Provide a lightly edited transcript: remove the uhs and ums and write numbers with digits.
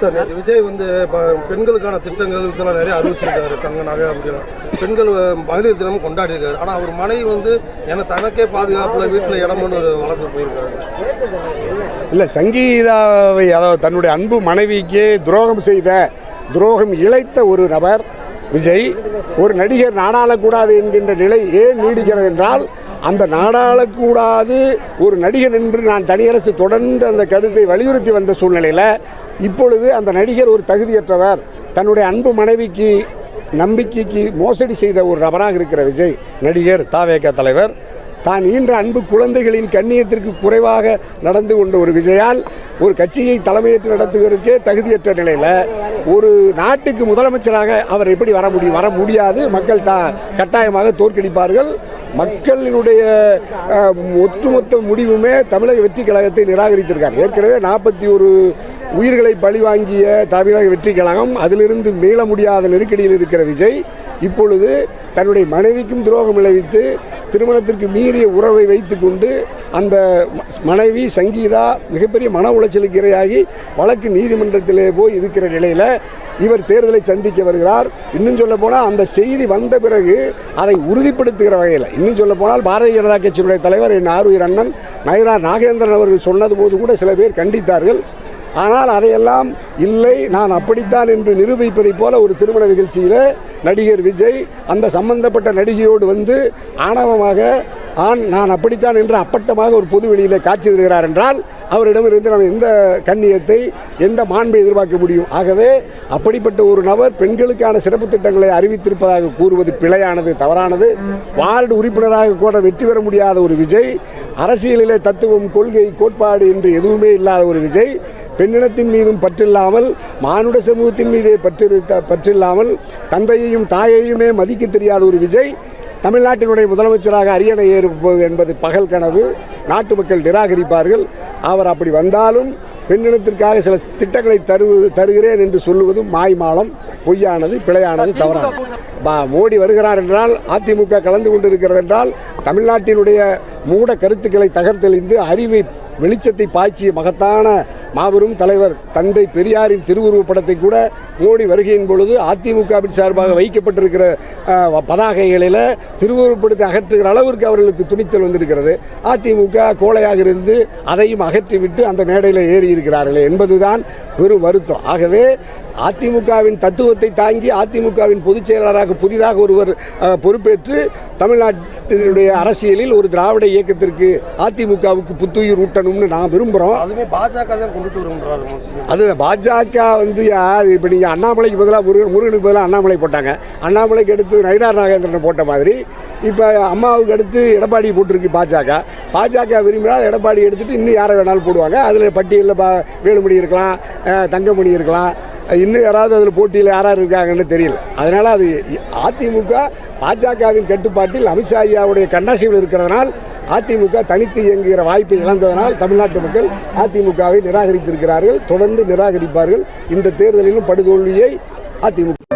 Sir, Vijay பெண்களுக்கான திட்டங்கள் இதெல்லாம் நிறைய அறிவிச்சிருக்காரு. தங்க நகை அப்படின்னா பெண்கள் மகளிர் தினமும் கொண்டாடி இருக்காரு. ஆனால் அவர் மனைவி ஏன்னா தனக்கே பாதுகாப்புல வீட்டில் இடம்னு ஒரு வழக்கு போயிருக்காரு. இல்லை, சங்கீதாவை அதாவது தன்னுடைய அன்பு மனைவிக்கு துரோகம் இழைத்த ஒரு நபர் விஜய். ஒரு நடிகர் நாடாளக்கூடாது என்கின்ற நிலை ஏன் நீடிக்கிறது என்றால், அந்த நாடாளக்கூடாது ஒரு நடிகர் என்று நான் தனியரசு தொடர்ந்து அந்த கருத்தை வலியுறுத்தி வந்த சூழ்நிலையில் இப்பொழுது அந்த நடிகர் ஒரு தகுதியற்றவர், தன்னுடைய அன்பு மனைவிக்கு நம்பிக்கைக்கு மோசடி செய்த ஒரு நபராக இருக்கிற விஜய் நடிகர் தாவேக தலைவர் தான் ஈன்ற அன்பு குழந்தைகளின் கண்ணியத்திற்கு குறைவாக நடந்து கொண்ட ஒரு விஜயால் ஒரு கட்சியை தலைமையேற்று நடத்துவதற்கே தகுதியற்ற நிலையில் ஒரு நாட்டுக்கு முதலமைச்சராக அவர் எப்படி வர முடியாது. மக்கள் கட்டாயமாக தோற்கடிப்பார்கள். மக்களினுடைய ஒட்டுமொத்த முடிவுமே தமிழக வெற்றி கழகத்தை நிராகரித்திருக்கார். ஏற்கனவே 41 உயிர்களை பழிவாங்கிய தமிழக வெற்றி கழகம் அதிலிருந்து மீள முடியாத நெருக்கடியில் இருக்கிற விஜய் இப்பொழுது தன்னுடைய மனைவிக்கும் துரோகம் விளைவித்து திருமணத்திற்கு மீறிய உறவை வைத்துக்கொண்டு அந்த மனைவி சங்கீதா மிகப்பெரிய மன உளைச்சலுக்கு இரையாகி வழக்கு நீதிமன்றத்திலே போய் இருக்கிற நிலையில் இவர் தேர்தலை சந்திக்க வருகிறார். இன்னும் சொல்ல போனால் அந்த செய்தி வந்த பிறகு அதை உறுதிப்படுத்துகிற வகையில், இன்னும் சொல்ல போனால் பாரதிய ஜனதா கட்சியினுடைய தலைவர் என் ஆருயிர் அண்ணன் நயினார் நாகேந்திரன் அவர்கள் சொன்னது போது கூட சில பேர் கண்டித்தார்கள். ஆனால் அதையெல்லாம் இல்லை, நான் அப்படித்தான் என்று நிரூபிப்பதைப் போல ஒரு திருமண நிகழ்ச்சியில் நடிகர் விஜய் அந்த சம்பந்தப்பட்ட நடிகையோடு ஆணவமாக நான் அப்படித்தான் என்று அப்பட்டமாக ஒரு பொது வெளியில் காட்சி தருகிறார் என்றால் அவரிடமிருந்து நம்ம எந்த கண்ணியத்தை எந்த மாண்பை எதிர்பார்க்க முடியும்? ஆகவே அப்படிப்பட்ட ஒரு நபர் பெண்களுக்கான சிறப்பு திட்டங்களை அறிவித்திருப்பதாக கூறுவது பிழையானது, தவறானது. வார்டு உறுப்பினராக கூட வெற்றி பெற முடியாத ஒரு விஜய், அரசியலிலே தத்துவம் கொள்கை கோட்பாடு என்று எதுவுமே இல்லாத ஒரு விஜய், பெண்ணினத்தின் மீதும் பற்றில்லாமல் மானுட சமூகத்தின் மீதே பற்றில்லாமல் தந்தையையும் தாயையுமே மதிக்க தெரியாத ஒரு விஜய் தமிழ்நாட்டினுடைய முதலமைச்சராக அரியணை ஏறுவது என்பது பகல் கனவு. நாட்டு மக்கள் நிராகரிப்பார்கள். அவர் அப்படி வந்தாலும் பெண்ணினத்திற்காக சில திட்டங்களை தருகிறேன் என்று சொல்லுவதும் மாய்மாலம், பொய்யானது, பிழையானது, தவறானது. மோடி வருகிறார் என்றால் அதிமுக கலந்து கொண்டிருக்கிறது என்றால் தமிழ்நாட்டினுடைய மூட கருத்துக்களை தகர்த்தெறிந்து அறிவை வெளிச்சத்தை பாய்ச்சிய மகத்தான மாபெரும் தலைவர் தந்தை பெரியாரின் திருவுருவப் படத்தை கூட மோடி வருகையின் பொழுது அதிமுகவின் சார்பாக வைக்கப்பட்டிருக்கிற பதாகைகளில் திருவுருவப்படுத்தி அகற்றுகிற அளவிற்கு அவர்களுக்கு துணித்தல் வந்திருக்கிறது. அதிமுக கோழையாக இருந்து அதையும் அகற்றிவிட்டு அந்த மேடையில் ஏறி இருக்கிறார்களே என்பதுதான் பெரும் வருத்தம். ஆகவே அதிமுகவின் தத்துவத்தை தாங்கி அதிமுகவின் பொதுச் செயலாளராக புதிதாக ஒருவர் பொறுப்பேற்று தமிழ்நாட்டினுடைய அரசியலில் ஒரு திராவிட இயக்கத்திற்கு அதிமுகவுக்கு புத்துயிர் ஊட்டணும்னு நான் விரும்புகிறோம். அதுவே பாஜக தான் கொண்டுட்டு வருகிறார். அது பாஜக இப்போ நீங்கள் அண்ணாமலைக்கு பதிலாக முருகனுக்கு பதிலாக அண்ணாமலை போட்டாங்க. அண்ணாமலைக்கு அடுத்து நயினார் நாகேந்திரனை போட்ட மாதிரி இப்போ அம்மாவுக்கு அடுத்து எடப்பாடி போட்டிருக்கு பாஜக விரும்பினால் எடப்பாடி எடுத்துகிட்டு இன்னும் யாரை வேணாலும் போடுவாங்க. அதில் பட்டியலில் வேலுமணி இருக்கலாம், தங்கமணி இருக்கலாம், இன்னும் யாராவது அதில் போட்டியில் யாராவது இருக்காங்கன்னு தெரியல. அதனால் அது அதிமுக பாஜகவின் கட்டுப்பாட்டில் அமித்ஷா ஐயாவுடைய கண்ணாசிவில் இருக்கிறதுனால் அதிமுக தனித்து இயங்குகிற வாய்ப்பை இழந்ததனால் தமிழ்நாட்டு மக்கள் அதிமுகவை நிராகரித்திருக்கிறார்கள், தொடர்ந்து நிராகரிப்பார்கள். இந்த தேர்தலிலும் படுதோல்வியை அதிமுக